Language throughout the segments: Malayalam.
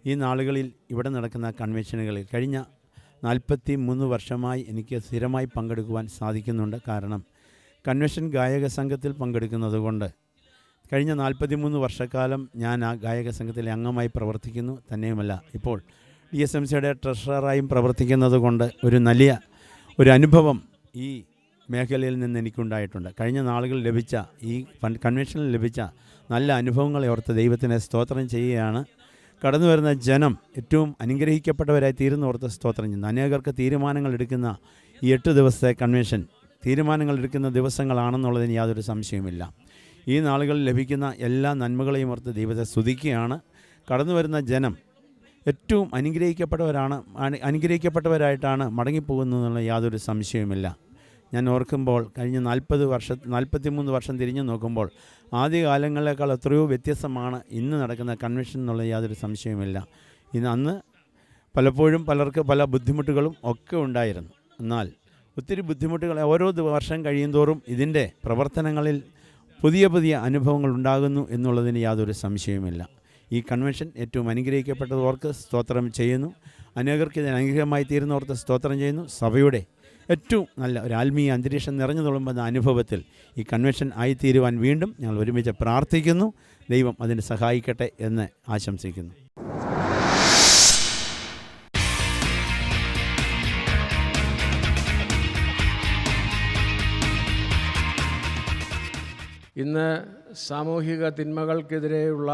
ഈ നാളുകളിൽ ഇവിടെ നടക്കുന്ന കൺവെൻഷനുകളിൽ കഴിഞ്ഞ 43 വർഷമായി എനിക്ക് സ്ഥിരമായി പങ്കെടുക്കുവാൻ സാധിക്കുന്നുണ്ട്. കാരണം കൺവെൻഷൻ ഗായക സംഘത്തിൽ പങ്കെടുക്കുന്നത് കൊണ്ട് കഴിഞ്ഞ 43 വർഷക്കാലം ഞാൻ ആ ഗായക സംഘത്തിലെ അംഗമായി പ്രവർത്തിക്കുന്നു. തന്നെയുമല്ല, ഇപ്പോൾ DSMCയുടെ ട്രഷററായും പ്രവർത്തിക്കുന്നത് കൊണ്ട് ഒരു അനുഭവം ഈ മേഖലയിൽ നിന്ന് എനിക്കുണ്ടായിട്ടുണ്ട്. കഴിഞ്ഞ നാളുകളിൽ ലഭിച്ച ഈ കൺവെൻഷനിൽ ലഭിച്ച നല്ല അനുഭവങ്ങളെ ഓർത്ത് ദൈവത്തിനെ സ്തോത്രം ചെയ്യുകയാണ്. കടന്നു വരുന്ന ജനം ഏറ്റവും അനുഗ്രഹിക്കപ്പെട്ടവരായി തീരുന്നോർത്ത് സ്തോത്രം ചെയ്യുന്നു. അനേകർക്ക് തീരുമാനങ്ങൾ എടുക്കുന്ന ഈ 8 ദിവസത്തെ കൺവെൻഷൻ തീരുമാനങ്ങൾ എടുക്കുന്ന ദിവസങ്ങളാണെന്നുള്ളതിന് യാതൊരു സംശയവുമില്ല. ഈ നാളുകളിൽ ലഭിക്കുന്ന എല്ലാ നന്മകളെയും ഓർത്ത് ദൈവത്തെ സ്തുതിക്കുകയാണ്. കടന്നു വരുന്ന ജനം ഏറ്റവും അനുഗ്രഹിക്കപ്പെട്ടവരായിട്ടാണ് മടങ്ങിപ്പോകുന്നതെന്നുള്ള യാതൊരു സംശയവുമില്ല. ഞാൻ ഓർക്കുമ്പോൾ കഴിഞ്ഞ 43 വർഷം തിരിഞ്ഞു നോക്കുമ്പോൾ ആദ്യകാലങ്ങളിലേക്കാൾ എത്രയോ വ്യത്യസ്തമാണ് ഇന്ന് നടക്കുന്ന കൺവെൻഷൻ എന്നുള്ള യാതൊരു സംശയവുമില്ല. അന്ന് പലപ്പോഴും പലർക്ക് പല ബുദ്ധിമുട്ടുകളും ഒക്കെ ഉണ്ടായിരുന്നു. എന്നാൽ ഒത്തിരി ബുദ്ധിമുട്ടുകൾ ഓരോ വർഷം കഴിയുന്തോറും ഇതിൻ്റെ പ്രവർത്തനങ്ങളിൽ പുതിയ പുതിയ അനുഭവങ്ങൾ ഉണ്ടാകുന്നു എന്നുള്ളതിന് യാതൊരു സംശയവുമില്ല. ഈ കൺവെൻഷൻ ഏറ്റവും അനുഗ്രഹിക്കപ്പെട്ടവർക്ക് സ്തോത്രം ചെയ്യുന്നു. അനേകർക്ക് ഇതിന് അനുഗ്രഹമായി തീരുന്നവർക്ക് സ്തോത്രം ചെയ്യുന്നു. സഭയുടെ ഏറ്റവും നല്ല ഒരു ആത്മീയ അന്തരീക്ഷം നിറഞ്ഞു തുളുമ്പുന്ന അനുഭവത്തിൽ ഈ കൺവെൻഷൻ ആയിത്തീരുവാൻ വീണ്ടും ഞങ്ങൾ ഒരുമിച്ച് പ്രാർത്ഥിക്കുന്നു. ദൈവം അതിന് സഹായിക്കട്ടെ എന്ന് ആശംസിക്കുന്നു. ഇന്ന് സാമൂഹിക തിന്മകൾക്കെതിരെയുള്ള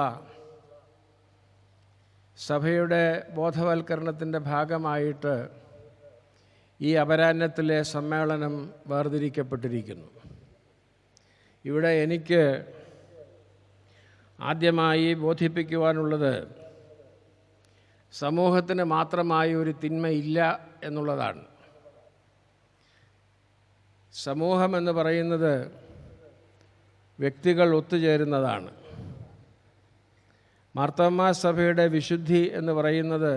സഭയുടെ ബോധവൽക്കരണത്തിൻ്റെ ഭാഗമായിട്ട് ഈ അപരാഹ്നത്തിലെ സമ്മേളനം വേർതിരിക്കപ്പെട്ടിരിക്കുന്നു. ഇവിടെ എനിക്ക് ആദ്യമായി ബോധിപ്പിക്കുവാനുള്ളത് സമൂഹത്തിന് മാത്രമായി ഒരു തിന്മയില്ല എന്നുള്ളതാണ്. സമൂഹമെന്ന് പറയുന്നത് വ്യക്തികൾ ഒത്തുചേരുന്നതാണ്. മാർത്തോമാ സഭയുടെ വിശുദ്ധി എന്ന് പറയുന്നത്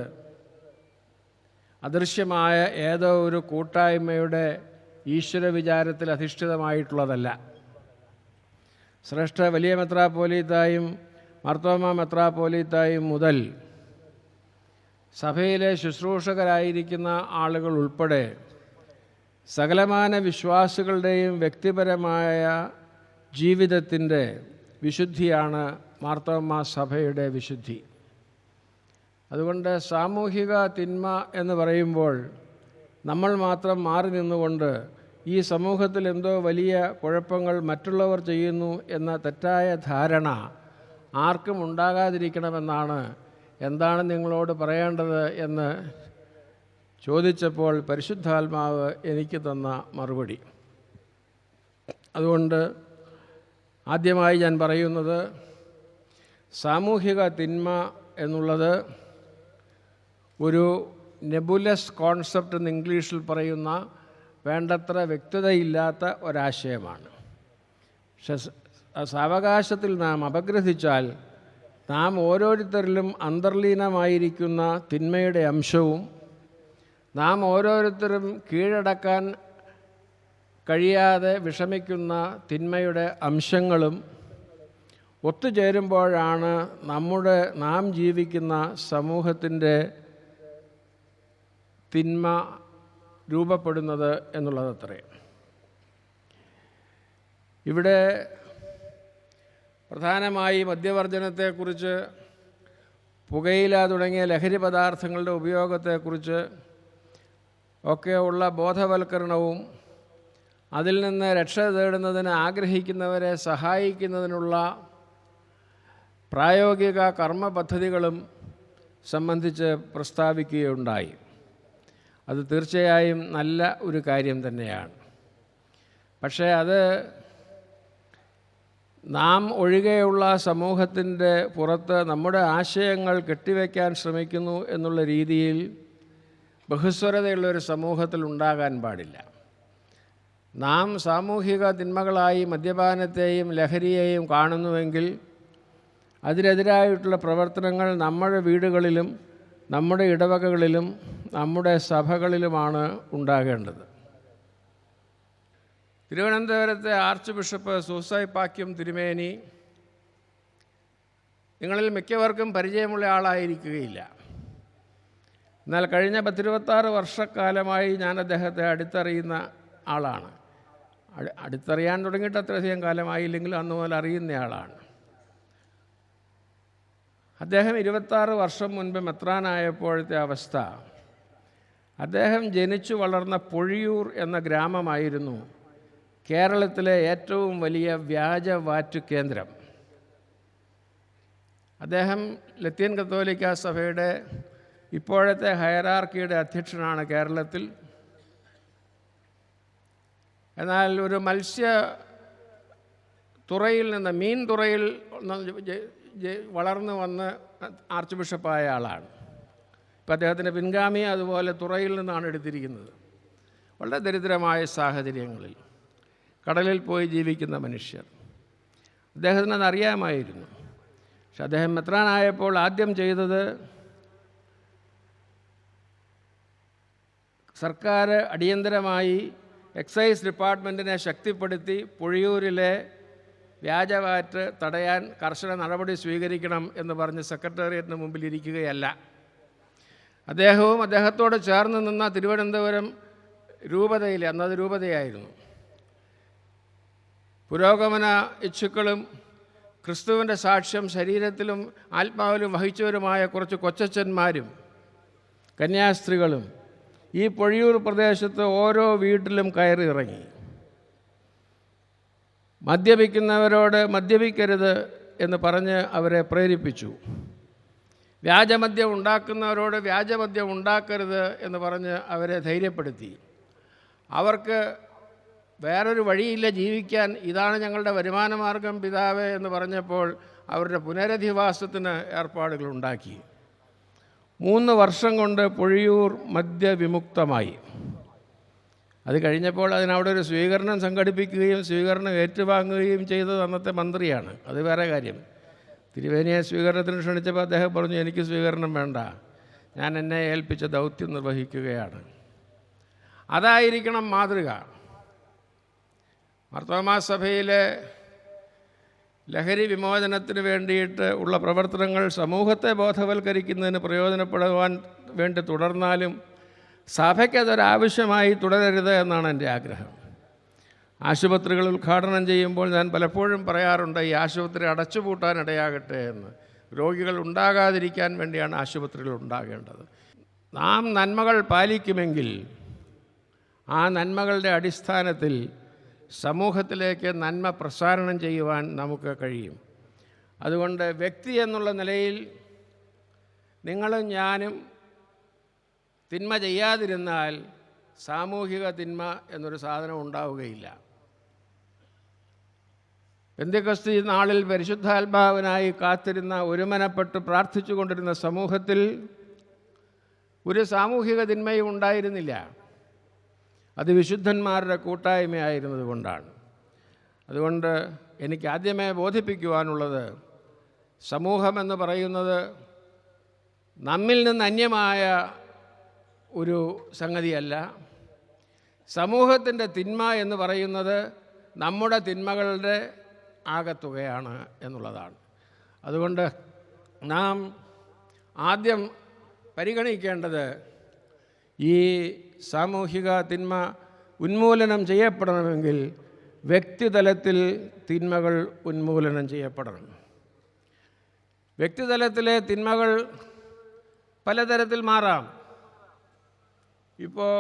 അദൃശ്യമായ ഏതോ ഒരു കൂട്ടായ്മയുടെ ഈശ്വര വിചാരത്തിൽ അധിഷ്ഠിതമായിട്ടുള്ളതല്ല. ശ്രേഷ്ഠ വലിയ മെത്രാപ്പോലീത്തായും മാർത്തോമാ മെത്രാപ്പോലീത്തായും മുതൽ സഭയിലെ ശുശ്രൂഷകരായിരിക്കുന്ന ആളുകൾ ഉൾപ്പെടെ സകലമാന വിശ്വാസികളുടെയും വ്യക്തിപരമായ ജീവിതത്തിൻ്റെ വിശുദ്ധിയാണ് മാർത്തോമാ സഭയുടെ വിശുദ്ധി. അതുകൊണ്ട് സാമൂഹിക തിന്മ എന്ന് പറയുമ്പോൾ നമ്മൾ മാത്രം മാറി നിന്നുകൊണ്ട് ഈ സമൂഹത്തിൽ എന്തോ വലിയ കുഴപ്പങ്ങൾ മറ്റുള്ളവർ ചെയ്യുന്നു എന്ന തെറ്റായ ധാരണ ആർക്കും ഉണ്ടാകാതിരിക്കണമെന്നാണ് എന്താണ് നിങ്ങളോട് പറയേണ്ടത് എന്ന് ചോദിച്ചപ്പോൾ പരിശുദ്ധാത്മാവ് എനിക്ക് തന്ന മറുപടി. അതുകൊണ്ട് ആദ്യമായി ഞാൻ പറയുന്നത് സാമൂഹിക തിന്മ എന്നുള്ളത് ഒരു നെബുലസ് കോൺസെപ്റ്റ് എന്ന് ഇംഗ്ലീഷിൽ പറയുന്ന വേണ്ടത്ര വ്യക്തതയില്ലാത്ത ഒരാശയമാണ്. പക്ഷെ സാവകാശത്തിൽ നാം അപഗ്രഥിച്ചാൽ നാം ഓരോരുത്തരിലും അന്തർലീനമായിരിക്കുന്ന തിന്മയുടെ അംശവും നാം ഓരോരുത്തരും കീഴടക്കാൻ കഴിയാതെ വിഷമിക്കുന്ന തിന്മയുടെ അംശങ്ങളും ഒത്തുചേരുമ്പോഴാണ് നാം ജീവിക്കുന്ന സമൂഹത്തിൻ്റെ തിന്മ രൂപപ്പെടുന്നത് എന്നുള്ളതത്രേ. ഇവിടെ പ്രധാനമായി മദ്യവർജനത്തെക്കുറിച്ച്, പുകയില തുടങ്ങിയ ലഹരി പദാർത്ഥങ്ങളുടെ ഉപയോഗത്തെക്കുറിച്ച് ഒക്കെ ഉള്ള ബോധവൽക്കരണവും അതിൽ നിന്ന് രക്ഷ തേടുന്നതിന് ആഗ്രഹിക്കുന്നവരെ സഹായിക്കുന്നതിനുള്ള പ്രായോഗിക കർമ്മ പദ്ധതികളും സംബന്ധിച്ച് പ്രസ്താവിക്കുകയുണ്ടായി. അത് തീർച്ചയായും നല്ല ഒരു കാര്യം തന്നെയാണ്. പക്ഷേ അത് നാം ഒഴികെയുള്ള സമൂഹത്തിൻ്റെ പുറത്ത് നമ്മുടെ ആശയങ്ങൾ കെട്ടിവെക്കാൻ ശ്രമിക്കുന്നു എന്നുള്ള രീതിയിൽ ബഹുസ്വരതയുള്ളൊരു സമൂഹത്തിൽ ഉണ്ടാകാൻ പാടില്ല. നാം സാമൂഹിക തിന്മകളായി മദ്യപാനത്തെയും ലഹരിയെയും കാണുന്നുവെങ്കിൽ അതിനെതിരായിട്ടുള്ള പ്രവർത്തനങ്ങൾ നമ്മുടെ വീടുകളിലും നമ്മുടെ ഇടവകകളിലും നമ്മുടെ സഭകളിലുമാണ് ഉണ്ടാകേണ്ടത്. തിരുവനന്തപുരത്തെ ആർച്ച് ബിഷപ്പ് സൂസൈപാക്യം തിരുമേനി നിങ്ങളിൽ മിക്കവർക്കും പരിചയമുള്ള ആളായിരിക്കുകയില്ല. എന്നാൽ കഴിഞ്ഞ 26 വർഷക്കാലമായി ഞാൻ അദ്ദേഹത്തെ അടുത്തറിയുന്ന ആളാണ്. അടുത്തറിയാൻ തുടങ്ങിയിട്ട് അത്രയധികം കാലമായില്ലെങ്കിലും അന്ന് മുതൽ അറിയുന്നയാളാണ്. അദ്ദേഹം 26 വർഷം മുൻപ് മെത്രാനായപ്പോഴത്തെ അവസ്ഥ, അദ്ദേഹം ജനിച്ചു വളർന്ന പൊഴിയൂർ എന്ന ഗ്രാമമായിരുന്നു കേരളത്തിലെ ഏറ്റവും വലിയ വ്യാജ വാറ്റ് കേന്ദ്രം. അദ്ദേഹം ലത്തീൻ കത്തോലിക്ക സഭയുടെ ഇപ്പോഴത്തെ ഹയറാർക്കിയുടെ അധ്യക്ഷനാണ് കേരളത്തിൽ. എന്നാൽ ഒരു തുറയിൽ നിന്ന് മീൻ തുറയിൽ വളർന്നു വന്ന് ആർച്ച് ബിഷപ്പായ ആളാണ്. ഇപ്പം അദ്ദേഹത്തിൻ്റെ പിൻഗാമി അതുപോലെ തുറയിൽ നിന്നാണ് എടുത്തിരിക്കുന്നത്. വളരെ ദരിദ്രമായ സാഹചര്യങ്ങളിൽ കടലിൽ പോയി ജീവിക്കുന്ന മനുഷ്യർ. അദ്ദേഹത്തിന് അതറിയാമായിരുന്നു. പക്ഷെ അദ്ദേഹം മെത്രാനായപ്പോൾ ആദ്യം ചെയ്തത് സർക്കാർ അടിയന്തരമായി എക്സൈസ് ഡിപ്പാർട്ട്മെൻറ്റിനെ ശക്തിപ്പെടുത്തി പൊഴിയൂരിലെ വ്യാജവാറ്റ് തടയാൻ കർശന നടപടി സ്വീകരിക്കണം എന്ന് പറഞ്ഞ് സെക്രട്ടേറിയറ്റിന് മുമ്പിൽ ഇരിക്കുകയല്ല. അദ്ദേഹവും അദ്ദേഹത്തോട് ചേർന്ന് നിന്ന തിരുവനന്തപുരം രൂപതയിലെ, അന്നത് രൂപതയായിരുന്നു, പുരോഗമന ഇച്ഛുക്കളും ക്രിസ്തുവിൻ്റെ സാക്ഷ്യം ശരീരത്തിലും ആത്മാവിലും വഹിച്ചവരുമായ കുറച്ച് കൊച്ചച്ചന്മാരും കന്യാസ്ത്രീകളും ഈ പൊഴിയൂർ പ്രദേശത്ത് ഓരോ വീട്ടിലും കയറി ഇറങ്ങി. മദ്യപിക്കുന്നവരോട് മദ്യപിക്കരുത് എന്ന് പറഞ്ഞ് അവരെ പ്രേരിപ്പിച്ചു. വ്യാജമദ്യം ഉണ്ടാക്കുന്നവരോട് വ്യാജമദ്യം ഉണ്ടാക്കരുത് എന്ന് പറഞ്ഞ് അവരെ ധൈര്യപ്പെടുത്തി. അവർക്ക് വേറൊരു വഴിയില്ല ജീവിക്കാൻ, ഇതാണ് ഞങ്ങളുടെ വരുമാനമാർഗം പിതാവേ എന്ന് പറഞ്ഞപ്പോൾ അവരുടെ പുനരധിവാസത്തിന് ഏർപ്പാടുകളുണ്ടാക്കി. 3 വർഷം കൊണ്ട് പൊഴിയൂർ മദ്യവിമുക്തമായി. അത് കഴിഞ്ഞപ്പോൾ അതിനവിടെ ഒരു സ്വീകരണം സംഘടിപ്പിക്കുകയും സ്വീകരണം ഏറ്റുവാങ്ങുകയും ചെയ്തത് അന്നത്തെ മന്ത്രിയാണ്. അത് വേറെ കാര്യം. തിരുവേനിയെ സ്വീകരണത്തിന് ക്ഷണിച്ചപ്പോൾ അദ്ദേഹം പറഞ്ഞു, എനിക്ക് സ്വീകരണം വേണ്ട, ഞാൻ എന്നെ ഏൽപ്പിച്ച ദൗത്യം നിർവഹിക്കുകയാണ്. അതായിരിക്കണം മാതൃക. മാർത്തോമാ സഭയിലെ ലഹരി വിമോചനത്തിന് വേണ്ടിയിട്ട് ഉള്ള പ്രവർത്തനങ്ങൾ സമൂഹത്തെ ബോധവൽക്കരിക്കുന്നതിന് പ്രയോജനപ്പെടുവാൻ വേണ്ടി തുടർന്നാലും സഭയ്ക്കതൊരാവശ്യമായി തുടരരുത് എന്നാണ് എൻ്റെ ആഗ്രഹം. ആശുപത്രികൾ ഉദ്ഘാടനം ചെയ്യുമ്പോൾ ഞാൻ പലപ്പോഴും പറയാറുണ്ട്, ഈ ആശുപത്രി അടച്ചുപൂട്ടാനിടയാകട്ടെ എന്ന്. രോഗികൾ ഉണ്ടാകാതിരിക്കാൻ വേണ്ടിയാണ് ആശുപത്രികൾ ഉണ്ടാകേണ്ടത്. നാം നന്മകൾ പാലിക്കുമെങ്കിൽ ആ നന്മകളുടെ അടിസ്ഥാനത്തിൽ സമൂഹത്തിലേക്ക് നന്മ പ്രസാരണം ചെയ്യുവാൻ നമുക്ക് കഴിയും. അതുകൊണ്ട് വ്യക്തി എന്നുള്ള നിലയിൽ നിങ്ങളും ഞാനും തിന്മ ചെയ്യാതിരുന്നാൽ സാമൂഹിക തിന്മ എന്നൊരു സാധനം ഉണ്ടാവുകയില്ല. പെന്തക്കോസ്ത് നാളിൽ പരിശുദ്ധാത്മാവിനായി കാത്തിരുന്ന, ഒരുമനപ്പെട്ട് പ്രാർത്ഥിച്ചു കൊണ്ടിരുന്ന സമൂഹത്തിൽ ഒരു സാമൂഹിക തിന്മയും ഉണ്ടായിരുന്നില്ല. അത് വിശുദ്ധന്മാരുടെ കൂട്ടായ്മയായിരുന്നത് കൊണ്ടാണ്. അതുകൊണ്ട് എനിക്ക് ആദ്യമേ ബോധിപ്പിക്കുവാനുള്ളത്, സമൂഹമെന്ന് പറയുന്നത് നമ്മിൽ നിന്ന് അന്യമായ ഒരു സംഗതിയല്ല. സമൂഹത്തിൻ്റെ തിന്മ എന്ന് പറയുന്നത് നമ്മുടെ തിന്മകളുടെ ആകത്തുകയാണ് എന്നുള്ളതാണ്. അതുകൊണ്ട് നാം ആദ്യം പരിഗണിക്കേണ്ടത് ഈ സാമൂഹിക തിന്മ ഉന്മൂലനം ചെയ്യപ്പെടണമെങ്കിൽ വ്യക്തിതലത്തിൽ തിന്മകൾ ഉന്മൂലനം ചെയ്യപ്പെടണം. വ്യക്തിതലത്തിലെ തിന്മകൾ പലതരത്തിൽ മാറാം. ഇപ്പോൾ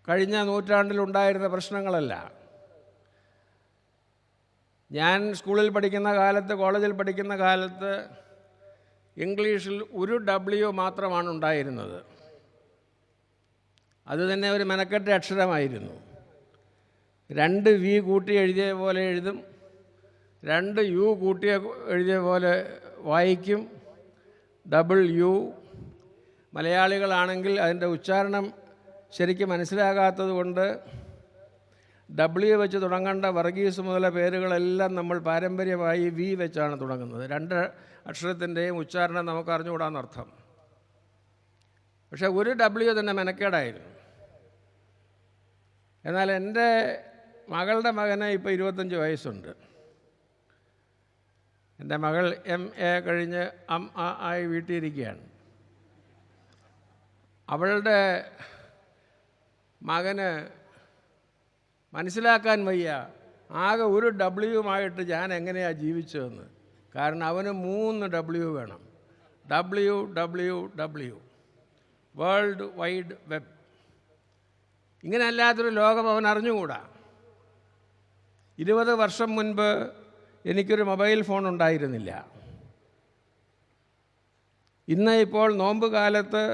കഴിഞ്ഞ നൂറ്റാണ്ടിലുണ്ടായിരുന്ന പ്രശ്നങ്ങളല്ല. ഞാൻ സ്കൂളിൽ പഠിക്കുന്ന കാലത്ത്, കോളേജിൽ പഠിക്കുന്ന കാലത്ത് ഇംഗ്ലീഷിൽ ഒരു W മാത്രമാണ് ഉണ്ടായിരുന്നത്. അതുതന്നെ ഒരു മെനക്കെട്ട അക്ഷരമായിരുന്നു. 2 V കൂട്ടി എഴുതിയ പോലെ എഴുതും, 2 U കൂട്ടി എഴുതിയ പോലെ വായിക്കും. W. മലയാളികളാണെങ്കിൽ അതിൻ്റെ ഉച്ചാരണം ശരിക്കും മനസ്സിലാകാത്തത് കൊണ്ട് W വെച്ച് തുടങ്ങേണ്ട വർഗീസ് മുതല പേരുകളെല്ലാം നമ്മൾ പാരമ്പര്യമായി V വെച്ചാണ് തുടങ്ങുന്നത്. 2 അക്ഷരത്തിൻ്റെയും ഉച്ചാരണം നമുക്ക് അറിഞ്ഞുകൂടാന്നർത്ഥം. പക്ഷേ ഒരു W തന്നെ മെനക്കേടായിരുന്നു. എന്നാൽ എൻ്റെ മകളുടെ മകന് ഇപ്പോൾ 25 വയസ്സുണ്ട്. എൻ്റെ മകൾ MA കഴിഞ്ഞ് ആയി വീട്ടിലിരിക്കുകയാണ്. അവളുടെ മകന് മനസ്സിലാക്കാൻ വയ്യ ആകെ ഒരു W ഞാൻ എങ്ങനെയാണ് ജീവിച്ചതെന്ന്. കാരണം അവന് 3 W വേണം. WWW, world wide web. ഇങ്ങനെ അല്ലാത്തൊരു ലോകം അവൻ അറിഞ്ഞുകൂടാ. 20 വർഷം മുൻപ് എനിക്കൊരു മൊബൈൽ ഫോൺ ഉണ്ടായിരുന്നില്ല. ഇപ്പോൾ നോമ്പ് കാലത്ത്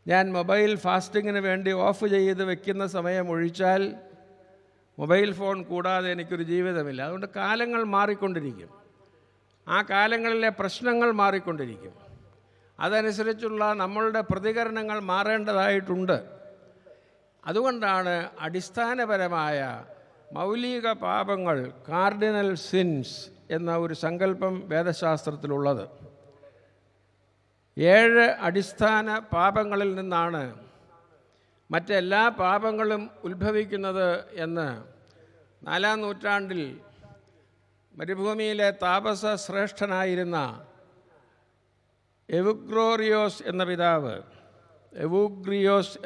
ഞാൻ മൊബൈൽ ഫാസ്റ്റിങ്ങിന് വേണ്ടി ഓഫ് ചെയ്ത് വെക്കുന്ന സമയം ഒഴിച്ചാൽ മൊബൈൽ ഫോൺ കൂടാതെ എനിക്കൊരു ജീവിതമില്ല. അതുകൊണ്ട് കാലങ്ങൾ മാറിക്കൊണ്ടിരിക്കും. ആ കാലങ്ങളിലെ പ്രശ്നങ്ങൾ മാറിക്കൊണ്ടിരിക്കും. അതനുസരിച്ചുള്ള നമ്മളുടെ പ്രതികരണങ്ങൾ മാറേണ്ടതായിട്ടുണ്ട്. അതുകൊണ്ടാണ് അടിസ്ഥാനപരമായ മൗലിക പാപങ്ങൾ, കാർഡിനൽ സിൻസ് എന്ന ഒരു സങ്കല്പം വേദശാസ്ത്രത്തിലുള്ളത്. 7 അടിസ്ഥാന പാപങ്ങളിൽ നിന്നാണ് മറ്റെല്ലാ പാപങ്ങളും ഉത്ഭവിക്കുന്നത് എന്ന് 4-ാം നൂറ്റാണ്ടിൽ മരുഭൂമിയിലെ താപസ ശ്രേഷ്ഠനായിരുന്ന എവുഗ്രിയോസ്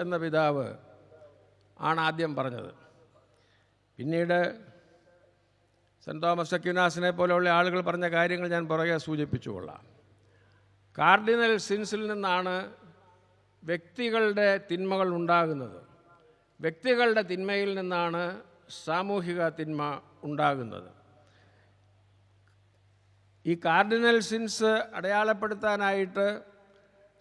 എന്ന പിതാവ് ആണ് ആദ്യം പറഞ്ഞത്. പിന്നീട് സെൻറ്റ് തോമസ് അക്വിനാസിനെ പോലെയുള്ള ആളുകൾ പറഞ്ഞ കാര്യങ്ങൾ ഞാൻ പുറകെ സൂചിപ്പിച്ചുകൊള്ളാം. കാർഡിനൽ സിൻസിൽ നിന്നാണ് വ്യക്തികളുടെ തിന്മകൾ ഉണ്ടാകുന്നത്. വ്യക്തികളുടെ തിന്മയിൽ നിന്നാണ് സാമൂഹിക തിന്മ ഉണ്ടാകുന്നത്. ഈ കാർഡിനൽ സിൻസ് അടയാളപ്പെടുത്താനായിട്ട്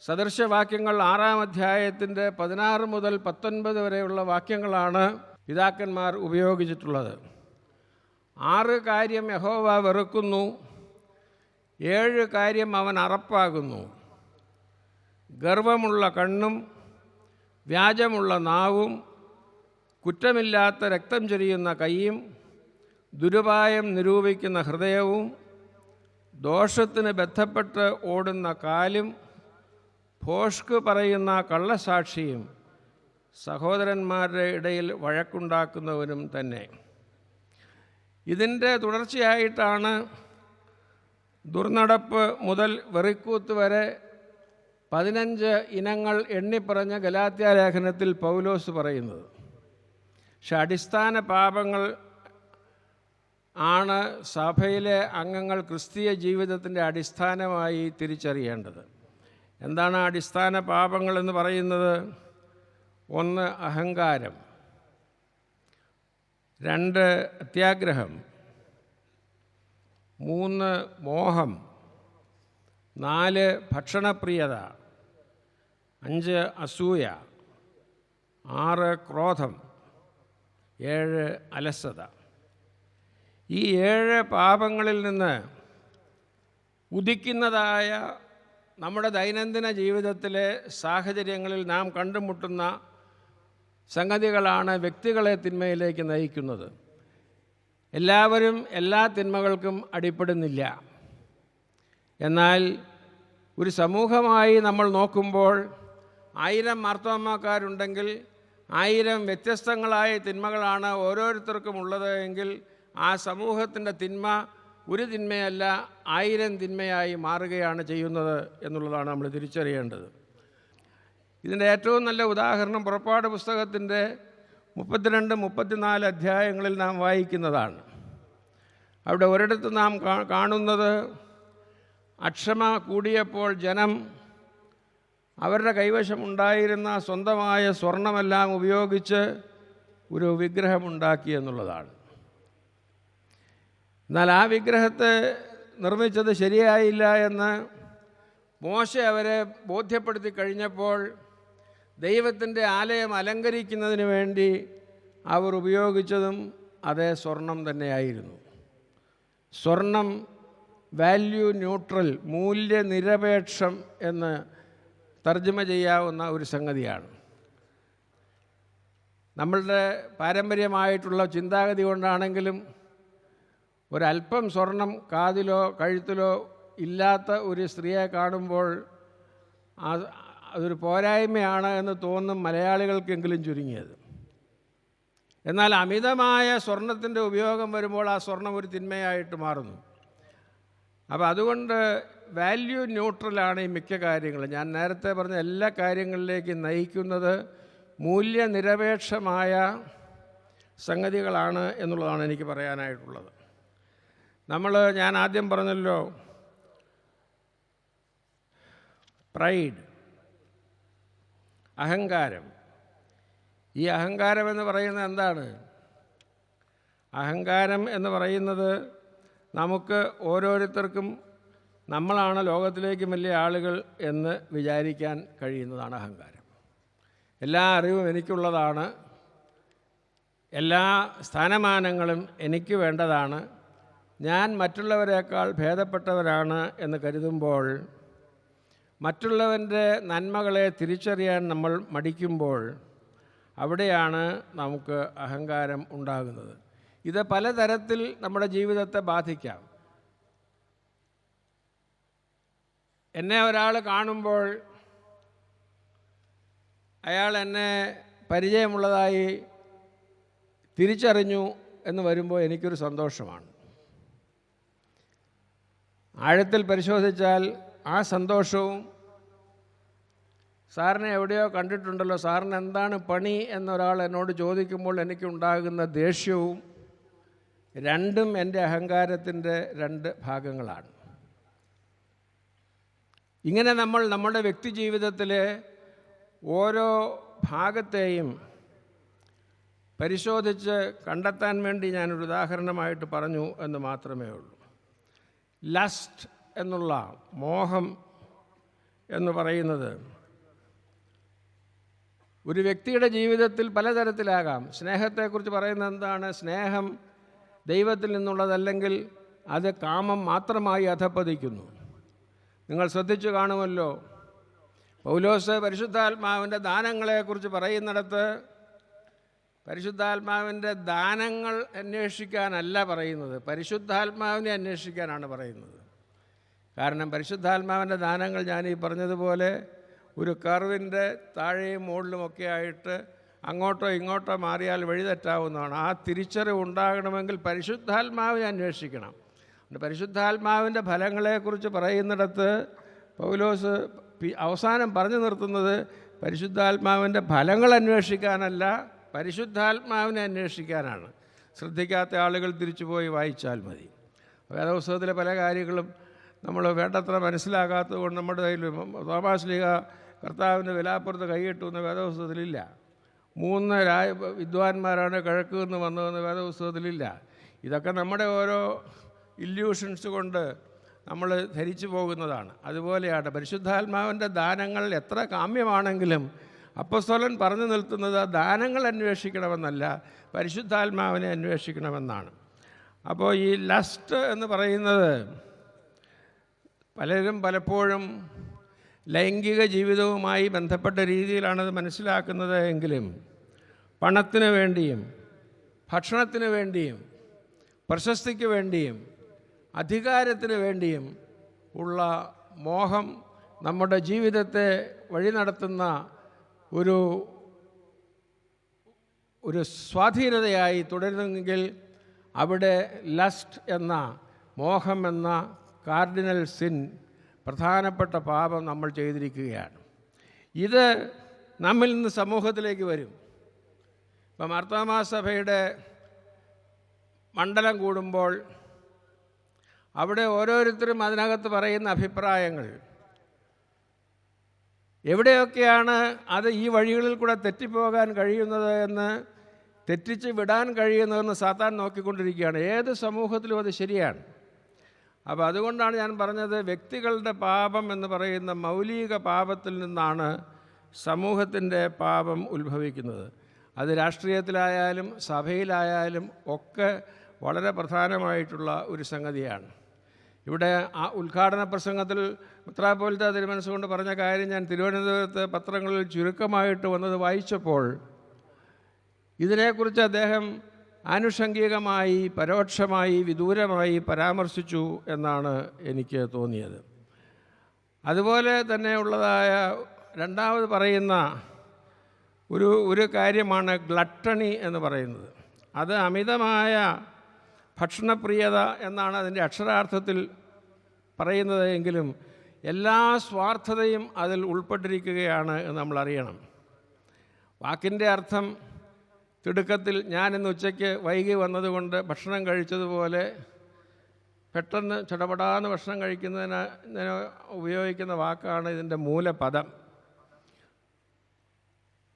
സദൃശവാക്യങ്ങൾ 6-ാം അധ്യായത്തിൻ്റെ 16 മുതൽ 19 വരെയുള്ള വാക്യങ്ങളാണ് പിതാക്കന്മാർ ഉപയോഗിച്ചിട്ടുള്ളത്. 6 കാര്യം യഹോവ വെറുക്കുന്നു, 7 കാര്യം അവൻ അറപ്പാകുന്നു. ഗർവമുള്ള കണ്ണും വ്യാജമുള്ള നാവും കുറ്റമില്ലാത്ത രക്തം ചൊരിയുന്ന കൈയും ദുരുപായം നിരൂപിക്കുന്ന ഹൃദയവും ദോഷത്തിന് ബന്ധപ്പെട്ട് ഓടുന്ന കാലും ഭോഷ്ക് പറയുന്ന കള്ളസാക്ഷിയും സഹോദരന്മാരുടെ ഇടയിൽ വഴക്കുണ്ടാക്കുന്നവനും തന്നെ. ഇതിൻ്റെ തുടർച്ചയായിട്ടാണ് ദുർനടപ്പ് മുതൽ വെറിക്കൂത്ത് വരെ 15 ഇനങ്ങൾ എണ്ണിപ്പറഞ്ഞ ഗലാത്യ ലേഖനത്തിൽ പൗലോസ് പറയുന്നത്. പക്ഷെ അടിസ്ഥാന പാപങ്ങൾ ആണ് സഭയിലെ അംഗങ്ങൾ ക്രിസ്തീയ ജീവിതത്തിൻ്റെ അടിസ്ഥാനമായി തിരിച്ചറിയേണ്ടത്. എന്താണ് അടിസ്ഥാന പാപങ്ങളെന്ന് പറയുന്നത്? 1 അഹങ്കാരം, 2 അത്യാഗ്രഹം, 3 മോഹം, 4 ഭക്ഷണപ്രിയത, 5 അസൂയ, 6 ക്രോധം, 7 അലസത. ഈ 7 പാപങ്ങളിൽ നിന്ന് ഉദിക്കുന്നതായ നമ്മുടെ ദൈനംദിന ജീവിതത്തിലെ സാഹചര്യങ്ങളിൽ നാം കണ്ടുമുട്ടുന്ന സംഗതികളാണ് വ്യക്തികളെ തിന്മയിലേക്ക് നയിക്കുന്നത്. എല്ലാവരും എല്ലാ തിന്മകൾക്കും അടിപ്പെടുന്നില്ല. എന്നാൽ ഒരു സമൂഹമായി നമ്മൾ നോക്കുമ്പോൾ 1000 മാർത്തോമാക്കാരുണ്ടെങ്കിൽ 1000 വ്യത്യസ്തങ്ങളായ തിന്മകളാണ് ഓരോരുത്തർക്കും ഉള്ളത് എങ്കിൽ ആ സമൂഹത്തിൻ്റെ തിന്മ ഒരു തിന്മയല്ല 1000 തിന്മയായി മാറുകയാണ് ചെയ്യുന്നത് എന്നുള്ളതാണ് നമ്മൾ തിരിച്ചറിയേണ്ടത്. ഇതിൻ്റെ ഏറ്റവും നല്ല ഉദാഹരണം പുറപ്പാട് പുസ്തകത്തിൻ്റെ 32-34 അധ്യായങ്ങളിൽ നാം വായിക്കുന്നതാണ്. അവിടെ ഒരിടത്ത് നാം കാണുന്നത് അക്ഷമ കൂടിയപ്പോൾ ജനം അവരുടെ കൈവശമുണ്ടായിരുന്ന സ്വന്തമായ സ്വർണമെല്ലാം ഉപയോഗിച്ച് ഒരു വിഗ്രഹമുണ്ടാക്കി എന്നുള്ളതാണ്. എന്നാൽ ആ വിഗ്രഹത്തെ നിർമ്മിച്ചത് ശരിയായില്ല എന്ന് മോശെ അവരെ ബോധ്യപ്പെടുത്തി കഴിഞ്ഞപ്പോൾ ദൈവത്തിൻ്റെ ആലയം അലങ്കരിക്കുന്നതിന് വേണ്ടി അവർ ഉപയോഗിച്ചതും അതേ സ്വർണം തന്നെയായിരുന്നു. സ്വർണം വാല്യൂ ന്യൂട്രൽ, മൂല്യനിരപേക്ഷം എന്ന് തർജ്ജമ ചെയ്യാവുന്ന ഒരു സംഗതിയാണ്. നമ്മളുടെ പാരമ്പര്യമായിട്ടുള്ള ചിന്താഗതി കൊണ്ടാണെങ്കിലും ഒരല്പം സ്വർണം കാതിലോ കഴുത്തിലോ ഇല്ലാത്ത ഒരു സ്ത്രീയെ കാണുമ്പോൾ അതൊരു പോരായ്മയാണ് എന്ന് തോന്നും മലയാളികൾക്കെങ്കിലും ചുരുങ്ങിയത്. എന്നാൽ അമിതമായ സ്വർണത്തിൻ്റെ ഉപയോഗം വരുമ്പോൾ ആ സ്വർണം ഒരു തിന്മയായിട്ട് മാറുന്നു. അപ്പോൾ അതുകൊണ്ട് വാല്യൂ ന്യൂട്രലാണ് ഈ മിക്ക കാര്യങ്ങളും. ഞാൻ നേരത്തെ പറഞ്ഞ എല്ലാ കാര്യങ്ങളിലേക്കും നയിക്കുന്നത് മൂല്യനിരപേക്ഷമായ സംഗതികളാണ് എന്നുള്ളതാണ് എനിക്ക് പറയാനായിട്ടുള്ളത്. ഞാൻ ആദ്യം പറഞ്ഞല്ലോ, പ്രൈഡ്, അഹങ്കാരം. ഈ അഹങ്കാരം എന്ന് പറയുന്നത് എന്താണ്? അഹങ്കാരം എന്ന് പറയുന്നത് നമുക്ക് ഓരോരുത്തർക്കും നമ്മളാണ് ലോകത്തിലേക്ക് വലിയ ആളുകൾ എന്ന് വിചാരിക്കാൻ കഴിയുന്നതാണ് അഹങ്കാരം. എല്ലാ അറിവും എനിക്കുള്ളതാണ്, എല്ലാ സ്ഥാനമാനങ്ങളും എനിക്ക് വേണ്ടതാണ്, ഞാൻ മറ്റുള്ളവരെക്കാൾ ഭേദപ്പെട്ടവരാണ് എന്ന് കരുതുമ്പോൾ, മറ്റുള്ളവൻ്റെ നന്മകളെ തിരിച്ചറിയാൻ നമ്മൾ മടിക്കുമ്പോൾ അവിടെയാണ് നമുക്ക് അഹങ്കാരം ഉണ്ടാകുന്നത്. ഇത് പലതരത്തിൽ നമ്മുടെ ജീവിതത്തെ ബാധിക്കാം. എന്നെ ഒരാൾ കാണുമ്പോൾ അയാൾ എന്നെ പരിചയമുള്ളതായി തിരിച്ചറിഞ്ഞു എന്ന് വരുമ്പോൾ എനിക്കൊരു സന്തോഷമാണ്. ആഴത്തിൽ പരിശോധിച്ചാൽ ആ സന്തോഷവും സാറിനെ എവിടെയോ കണ്ടിട്ടുണ്ടല്ലോ, സാറിന് എന്താണ് പണി എന്നൊരാൾ എന്നോട് ചോദിക്കുമ്പോൾ എനിക്കുണ്ടാകുന്ന ദേഷ്യവും രണ്ടും എൻ്റെ അഹങ്കാരത്തിൻ്റെ രണ്ട് ഭാഗങ്ങളാണ്. ഇങ്ങനെ നമ്മൾ നമ്മുടെ വ്യക്തി ജീവിതത്തിലെ ഓരോ ഭാഗത്തെയും പരിശോധിച്ച് കണ്ടെത്താൻ വേണ്ടി ഞാനൊരു ഉദാഹരണമായിട്ട് പറഞ്ഞു എന്ന് മാത്രമേ ഉള്ളൂ. ലസ്റ്റ് എന്നുള്ള മോഹം എന്ന് പറയുന്നത് ഒരു വ്യക്തിയുടെ ജീവിതത്തിൽ പലതരത്തിലാകാം. സ്നേഹത്തെക്കുറിച്ച് പറയുന്നത് എന്താണ്? സ്നേഹം ദൈവത്തിൽ നിന്നുള്ളതല്ലെങ്കിൽ അത് കാമം മാത്രമായി അധപ്പതിക്കുന്നു. നിങ്ങൾ ശ്രദ്ധിച്ചു കാണുമല്ലോ, പൗലോസ് പരിശുദ്ധാത്മാവിൻ്റെ ദാനങ്ങളെക്കുറിച്ച് പറയുന്നിടത്ത് പരിശുദ്ധാത്മാവിൻ്റെ ദാനങ്ങൾ അന്വേഷിക്കാനല്ല പറയുന്നത്, പരിശുദ്ധാത്മാവിനെ അന്വേഷിക്കാനാണ് പറയുന്നത്. കാരണം പരിശുദ്ധാത്മാവിൻ്റെ ദാനങ്ങൾ ഞാനീ പറഞ്ഞതുപോലെ ഒരു കർവിൻ്റെ താഴെയും മുകളിലുമൊക്കെ ആയിട്ട് അങ്ങോട്ടോ ഇങ്ങോട്ടോ മാറിയാൽ വഴിതെറ്റാവുന്നതാണ്. ആ തിരിച്ചറിവ് ഉണ്ടാകണമെങ്കിൽ പരിശുദ്ധാത്മാവിനെ അന്വേഷിക്കണം. പരിശുദ്ധാത്മാവിൻ്റെ ഫലങ്ങളെക്കുറിച്ച് പറയുന്നിടത്ത് പൗലോസ് അവസാനം പറഞ്ഞു നിർത്തുന്നത് പരിശുദ്ധാത്മാവിൻ്റെ ഫലങ്ങൾ അന്വേഷിക്കാനല്ല, പരിശുദ്ധാത്മാവിനെ അന്വേഷിക്കാനാണ്. ശ്രദ്ധിക്കാത്ത ആളുകൾ തിരിച്ചു പോയി വായിച്ചാൽ മതി. വേദപുസ്തകത്തിലെ പല കാര്യങ്ങളും നമ്മൾ വേണ്ടത്ര മനസ്സിലാകാത്തത് കൊണ്ട് നമ്മുടെ കയ്യിൽ തോമാസ് ലീഗ കർത്താവിൻ്റെ വിലാപ്പുറത്ത് കൈയിട്ടു എന്ന വേദപുസ്തകത്തിലില്ല. 3 വിദ്വാൻമാരാണ് കിഴക്ക് നിന്ന് വന്നതെന്ന് വേദപുസ്തകത്തിലില്ല. ഇതൊക്കെ നമ്മുടെ ഓരോ ഇല്യൂഷൻസ് കൊണ്ട് നമ്മൾ ധരിച്ചു പോകുന്നതാണ്. അതുപോലെയാണ് പരിശുദ്ധാത്മാവിൻ്റെ ദാനങ്ങൾ എത്ര കാമ്യമാണെങ്കിലും അപ്പോസ്തലൻ പറഞ്ഞു നിർത്തുന്നത് ദാനങ്ങൾ അന്വേഷിക്കണമെന്നല്ല, പരിശുദ്ധാത്മാവിനെ അന്വേഷിക്കണമെന്നാണ്. അപ്പോൾ ഈ ലസ്റ്റ് എന്ന് പറയുന്നത് പലരും പലപ്പോഴും ലൈംഗിക ജീവിതവുമായി ബന്ധപ്പെട്ട രീതിയിലാണത് മനസ്സിലാക്കുന്നത് എങ്കിലും പണത്തിന് വേണ്ടിയും ഭക്ഷണത്തിന് വേണ്ടിയും പ്രശസ്തിക്ക് വേണ്ടിയും അധികാരത്തിന് വേണ്ടിയും ഉള്ള മോഹം നമ്മുടെ ജീവിതത്തെ വഴി നടത്തുന്ന ഒരു സ്വാധീനതയായി തുടരുന്നെങ്കിൽ അവിടെ ലസ്റ്റ് എന്ന മോഹം എന്ന കാർഡിനൽ സിൻ, പ്രധാനപ്പെട്ട പാപം നമ്മൾ ചെയ്തിരിക്കുകയാണ്. ഇത് നമ്മിൽ നിന്ന് സമൂഹത്തിലേക്ക് വരും. ഇപ്പം മാർത്തോമാ സഭയുടെ മണ്ഡലം കൂടുമ്പോൾ അവിടെ ഓരോരുത്തരും അതിനകത്ത് പറയുന്ന അഭിപ്രായങ്ങൾ എവിടെയൊക്കെയാണ് അത് ഈ വഴികളിൽ കൂടെ തെറ്റിപ്പോകാൻ കഴിയുന്നത് എന്ന്, തെറ്റിച്ച് വിടാൻ കഴിയുന്നതെന്ന് സാത്താൻ നോക്കിക്കൊണ്ടിരിക്കുകയാണ്. ഏത് സമൂഹത്തിലും അത് ശരിയാണ്. അപ്പോൾ അതുകൊണ്ടാണ് ഞാൻ പറഞ്ഞത്, വ്യക്തികളുടെ പാപം എന്ന് പറയുന്ന മൗലിക പാപത്തിൽ നിന്നാണ് സമൂഹത്തിൻ്റെ പാപം ഉത്ഭവിക്കുന്നത്. അത് രാഷ്ട്രീയത്തിലായാലും സഭയിലായാലും ഒക്കെ വളരെ പ്രധാനമായിട്ടുള്ള ഒരു സംഗതിയാണ്. ഇവിടെ ആ ഉദ്ഘാടന പ്രസംഗത്തിൽ മെത്രാപ്പോലീത്ത തിരുമനസ്സുകൊണ്ട് പറഞ്ഞ കാര്യം ഞാൻ തിരുവനന്തപുരത്ത് പത്രങ്ങളിൽ ചുരുക്കമായിട്ട് വന്നത് വായിച്ചപ്പോൾ ഇതിനെക്കുറിച്ച് അദ്ദേഹം ആനുഷംഗികമായി, പരോക്ഷമായി, വിദൂരമായി പരാമർശിച്ചു എന്നാണ് എനിക്ക് തോന്നിയത്. അതുപോലെ തന്നെ ഉള്ളതായ രണ്ടാമത് പറയുന്ന ഒരു കാര്യമാണ് ഗ്ലട്ടണി എന്ന് പറയുന്നത്. അത് അമിതമായ ഭക്ഷണപ്രിയത എന്നാണ് അതിൻ്റെ അക്ഷരാർത്ഥത്തിൽ പറയുന്നത് എങ്കിലും എല്ലാ സ്വാർത്ഥതയും അതിൽ ഉൾപ്പെട്ടിരിക്കുകയാണ് എന്ന് നമ്മൾ അറിയണം. വാക്കിൻ്റെ അർത്ഥം തിടുക്കത്തിൽ ഞാനിന്ന് ഉച്ചയ്ക്ക് വൈകി വന്നതുകൊണ്ട് ഭക്ഷണം കഴിച്ചതുപോലെ പെട്ടെന്ന് ചടപടാന്ന് ഭക്ഷണം കഴിക്കുന്നതിന് ഉപയോഗിക്കുന്ന വാക്കാണ് ഇതിൻ്റെ മൂലപദം.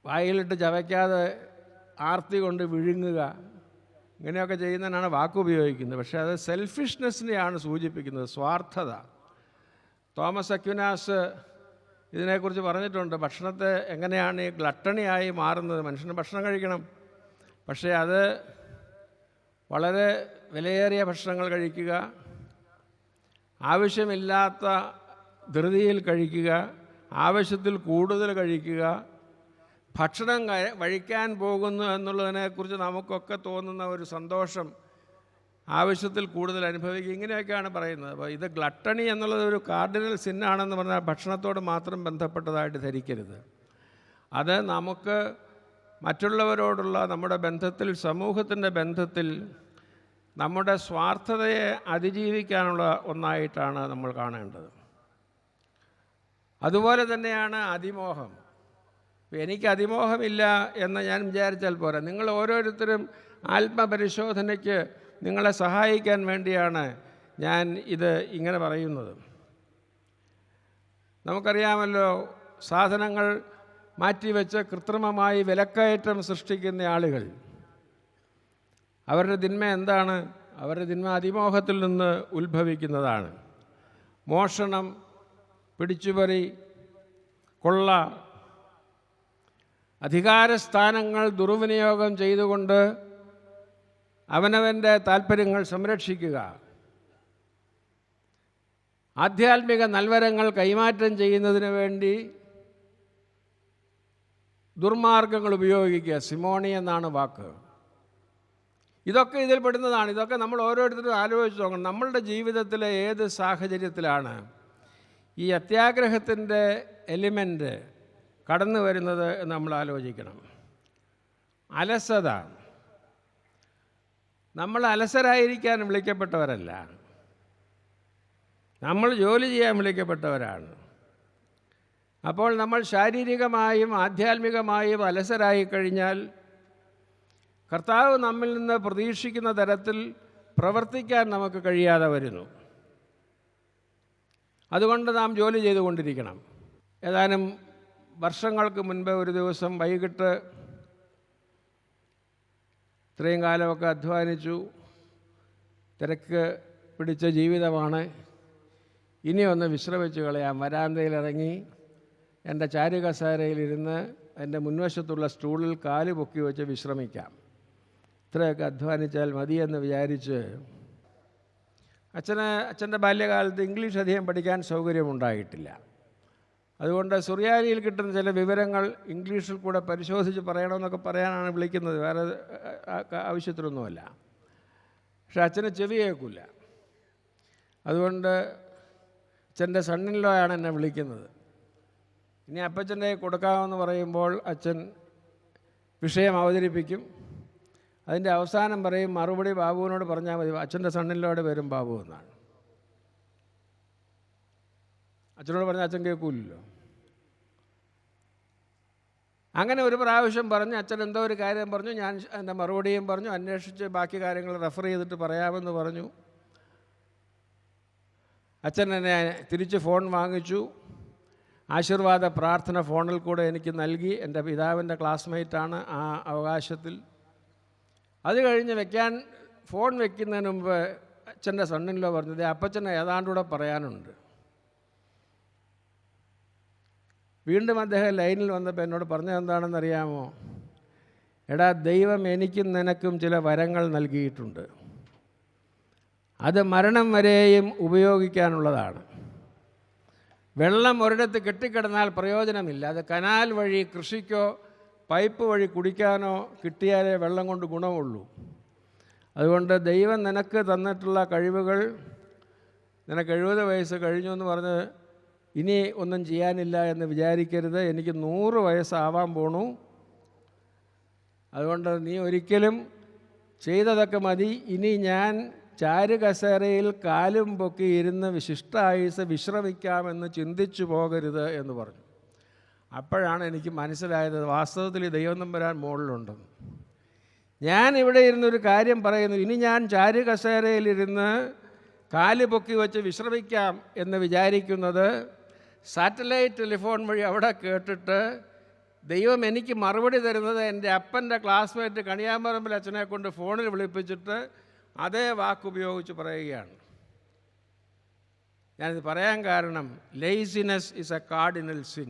വായിലിട്ട് ചവയ്ക്കാതെ ആർത്തി കൊണ്ട് വിഴുങ്ങുക, ഇങ്ങനെയൊക്കെ ചെയ്യുന്നതിനാണ് വാക്ക് ഉപയോഗിക്കുന്നത്. പക്ഷേ അത് സെൽഫിഷ്നെസ്സിനെയാണ് സൂചിപ്പിക്കുന്നത്, സ്വാർത്ഥത. തോമസ് അക്വിനാസ് ഇതിനെക്കുറിച്ച് പറഞ്ഞിട്ടുണ്ട്. ഭക്ഷണത്തെ എങ്ങനെയാണ് ഈ ഗ്ലട്ടണിയായി മാറുന്നത്. മനുഷ്യന് ഭക്ഷണം കഴിക്കണം, പക്ഷേ അത് വളരെ വിലയേറിയ ഭക്ഷണങ്ങൾ കഴിക്കുക, ആവശ്യമില്ലാത്ത ധൃതിയിൽ കഴിക്കുക, ആവശ്യത്തിൽ കൂടുതൽ കഴിക്കുക, ഭക്ഷണം കഴിക്കാൻ പോകുന്നു എന്നുള്ളതിനെക്കുറിച്ച് നമുക്കൊക്കെ തോന്നുന്ന ഒരു സന്തോഷം ആവശ്യത്തിൽ കൂടുതൽ അനുഭവിക്കുക, ഇങ്ങനെയൊക്കെയാണ് പറയുന്നത്. അപ്പോൾ ഇത് ഗ്ലട്ടണി എന്നുള്ളത് ഒരു കാർഡിനൽ സിന്നാണെന്ന് പറഞ്ഞാൽ ഭക്ഷണത്തോട് മാത്രം ബന്ധപ്പെട്ടതായിട്ട് ധരിക്കരുത്. അത് നമുക്ക് മറ്റുള്ളവരോടുള്ള നമ്മുടെ ബന്ധത്തിൽ, സമൂഹത്തിൻ്റെ ബന്ധത്തിൽ നമ്മുടെ സ്വാർത്ഥതയെ അതിജീവിക്കാനുള്ള ഒന്നായിട്ടാണ് നമ്മൾ കാണേണ്ടത്. അതുപോലെ തന്നെയാണ് അതിമോഹം. എനിക്ക് അതിമോഹമില്ല എന്ന് ഞാൻ വിചാരിച്ചാൽ പോരാ. നിങ്ങൾ ഓരോരുത്തരും ആത്മപരിശോധനയ്ക്ക് നിങ്ങളെ സഹായിക്കാൻ വേണ്ടിയാണ് ഞാൻ ഇത് ഇങ്ങനെ പറയുന്നത്. നമുക്കറിയാമല്ലോ, സാധനങ്ങൾ മാറ്റിവെച്ച് കൃത്രിമമായി വിലക്കയറ്റം സൃഷ്ടിക്കുന്ന ആളുകൾ, അവരുടെ തിന്മ എന്താണ്? അവരുടെ തിന്മ അതിമോഹത്തിൽ നിന്ന് ഉത്ഭവിക്കുന്നതാണ്. മോഷണം, പിടിച്ചുപറി, കൊള്ള, അധികാരസ്ഥാനങ്ങൾ ദുർവിനിയോഗം ചെയ്തുകൊണ്ട് അവനവൻ്റെ താൽപ്പര്യങ്ങൾ സംരക്ഷിക്കുക, ആധ്യാത്മിക നൽവരങ്ങൾ കൈമാറ്റം ചെയ്യുന്നതിന് വേണ്ടി ദുർമാർഗങ്ങൾ ഉപയോഗിക്കുക, സിമോണി എന്നാണ് വാക്ക്. ഇതൊക്കെ ഇതിൽ പെടുന്നതാണ്. ഇതൊക്കെ നമ്മൾ ഓരോരുത്തരും ആലോചിച്ച് നോക്കണം. നമ്മളുടെ ജീവിതത്തിലെ ഏത് സാഹചര്യത്തിലാണ് ഈ അത്യാഗ്രഹത്തിൻ്റെ എലിമെൻ്റ് കടന്നു വരുന്നത് എന്ന് നമ്മൾ ആലോചിക്കണം. അലസത. നമ്മൾ അലസരായിരിക്കാൻ വിളിക്കപ്പെട്ടവരല്ല, നമ്മൾ ജോലി ചെയ്യാൻ വിളിക്കപ്പെട്ടവരാണ്. അപ്പോൾ നമ്മൾ ശാരീരികമായും ആധ്യാത്മികമായും അലസരായി കഴിഞ്ഞാൽ കർത്താവ് നമ്മിൽ നിന്ന് പ്രതീക്ഷിക്കുന്ന തരത്തിൽ പ്രവർത്തിക്കാൻ നമുക്ക് കഴിയാതെ വരുന്നു. അതുകൊണ്ട് നാം ജോലി ചെയ്തുകൊണ്ടിരിക്കണം. ഏതാനും വർഷങ്ങൾക്ക് മുൻപ് ഒരു ദിവസം വൈകിട്ട്, ഇത്രയും കാലമൊക്കെ അധ്വാനിച്ചു, തിരക്ക് പിടിച്ച ജീവിതമാണ്, ഇനി ഒന്ന് വിശ്രമിച്ചു കളയാം. വരാന്തയിലിറങ്ങി എൻ്റെ ചാരുകസേരയിലിരുന്ന് എൻ്റെ മുൻവശത്തുള്ള സ്റ്റൂളിൽ കാല് പൊക്കി വെച്ച് വിശ്രമിക്കാം. ഇത്രയൊക്കെ അധ്വാനിച്ചാൽ മതിയെന്ന് വിചാരിച്ച് അച്ഛൻ്റെ ബാല്യകാലത്ത് ഇംഗ്ലീഷ് അധികം പഠിക്കാൻ സൗകര്യമുണ്ടായിട്ടില്ല. അതുകൊണ്ട് സുറിയാനിയിൽ കിട്ടുന്ന ചില വിവരങ്ങൾ ഇംഗ്ലീഷിൽ കൂടെ പരിശോധിച്ച് പറയണമെന്നൊക്കെ പറയാനാണ് വിളിക്കുന്നത്, വേറെ ആവശ്യത്തിനൊന്നുമല്ല. പക്ഷെ അച്ഛന് ചെവി കേൾക്കില്ല. അതുകൊണ്ട് അച്ഛൻ്റെ സണ്ണിൻലോ ആണ് എന്നെ വിളിക്കുന്നത്. ഇനി അപ്പച്ചൻ്റെ കൊടുക്കാമെന്ന് പറയുമ്പോൾ അച്ഛൻ വിഷയം അവതരിപ്പിക്കും. അതിൻ്റെ അവസാനം പറയും, മറുപടി ബാബുവിനോട് പറഞ്ഞാൽ മതി. അച്ഛൻ്റെ സണ്ണിൻലോയുടെ പേരും ബാബു എന്നാണ്. അച്ഛനോട് പറഞ്ഞാൽ അച്ഛൻ കേൾക്കൂലല്ലോ. അങ്ങനെ ഒരു പ്രാവശ്യം പറഞ്ഞ് അച്ഛൻ എന്തോ ഒരു കാര്യം പറഞ്ഞു, ഞാൻ എൻ്റെ മറുപടിയും പറഞ്ഞു, അന്വേഷിച്ച് ബാക്കി കാര്യങ്ങൾ റെഫർ ചെയ്തിട്ട് പറയാമെന്ന് പറഞ്ഞു. അച്ഛൻ എന്നെ തിരിച്ച് ഫോൺ വാങ്ങിച്ചു. ആശീർവാദ പ്രാർത്ഥന ഫോണിൽ കൂടെ എനിക്ക് നൽകി. എൻ്റെ പിതാവിൻ്റെ ക്ലാസ്മേറ്റാണ് ആ അവകാശത്തിൽ. അത് കഴിഞ്ഞ് ഫോൺ വെക്കുന്നതിന് മുമ്പ് അച്ഛൻ്റെ സണ്ണിൻലോ പറഞ്ഞത്, അപ്പച്ചനെ ഏതാണ്ടൂടെ പറയാനുണ്ട്. വീണ്ടും അദ്ദേഹം ലൈനിൽ വന്നപ്പോൾ എന്നോട് പറഞ്ഞത് എന്താണെന്നറിയാമോ? എടാ, ദൈവം എനിക്കും നിനക്കും ചില വരങ്ങൾ നൽകിയിട്ടുണ്ട്, അത് മരണം വരെയും ഉപയോഗിക്കാനുള്ളതാണ്. വെള്ളം ഒരിടത്ത് കെട്ടിക്കിടന്നാൽ പ്രയോജനമില്ല. അത് കനാൽ വഴി കൃഷിക്കോ പൈപ്പ് വഴി കുടിക്കാനോ കിട്ടിയാലേ വെള്ളം കൊണ്ട് ഗുണമുള്ളൂ. അതുകൊണ്ട് ദൈവം നിനക്ക് തന്നിട്ടുള്ള കഴിവുകൾ, നിനക്ക് 70 വയസ്സ് കഴിഞ്ഞു എന്ന് പറഞ്ഞ് ഇനി ഒന്നും ചെയ്യാനില്ല എന്ന് വിചാരിക്കരുത്. എനിക്ക് 100 വയസ്സാവാൻ പോണു. അതുകൊണ്ട് നീ ഒരിക്കലും ചെയ്തതൊക്കെ മതി, ഇനി ഞാൻ ചാരുകസേരയിൽ കാലും പൊക്കി ഇരുന്ന് വിശിഷ്ടായുസ് വിശ്രമിക്കാമെന്ന് ചിന്തിച്ചു പോകരുത് എന്ന് പറഞ്ഞു. അപ്പോഴാണ് എനിക്ക് മനസ്സിലായത് വാസ്തവത്തിൽ ദൈവം തമ്പുരാൻ മുകളിലുണ്ടെന്ന്. ഞാൻ ഇവിടെ ഇരുന്നൊരു കാര്യം പറയുന്നു, ഇനി ഞാൻ ചാരുകസേരയിലിരുന്ന് കാല് പൊക്കി വെച്ച് വിശ്രമിക്കാം എന്ന് വിചാരിക്കുന്നത് സാറ്റലൈറ്റ് ടെലിഫോൺ വഴി അവിടെ കേട്ടിട്ട് ദൈവം എനിക്ക് മറുപടി തരുന്നത് എൻ്റെ അപ്പൻ്റെ ക്ലാസ്മേറ്റ് കണിയാമ്പറമ്പിൽ അച്ഛനെ കൊണ്ട് ഫോണിൽ വിളിപ്പിച്ചിട്ട് അതേ വാക്കുപയോഗിച്ച് പറയുകയാണ്. ഞാനിത് പറയാൻ കാരണം laziness is a cardinal sin.